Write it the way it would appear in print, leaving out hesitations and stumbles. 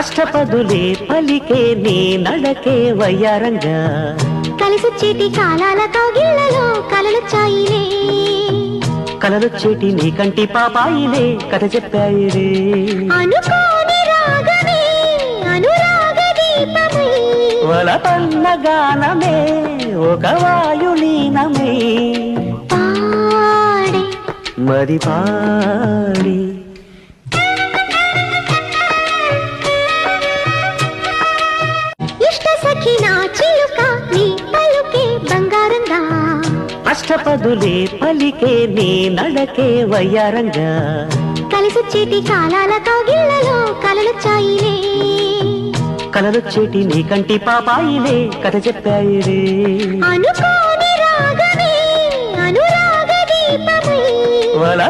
అష్టపదులే పలికే నీ నడకే వయ్యారంగా కలిసొచ్చేటి కాలాల కౌగిళ్లలో కలలొచ్చాయిలే కలలొచ్చేటి నీ కంటి పాపాయిలే కథ చెప్పాయిలే అనుకోని రాగమే అనురాగ దీపమై వలపన్న గానమే ఒక వాయులీనమే పాడే మరి పాడి ఇష్ట సఖి నా చిలుక నీ పలుకే బంగారంగా అష్టపదులే పలికే నీ నడకే వయ్యారంగా కలిసొచ్చేటి కాలాల కౌగిళ్లలో కలలొచ్చాయిలే కలలొచ్చేటి నీ కంటి పాపాయిలే కథ చెప్పాయిలే అనుకోని రాగమే అనురాగ దీపమై వల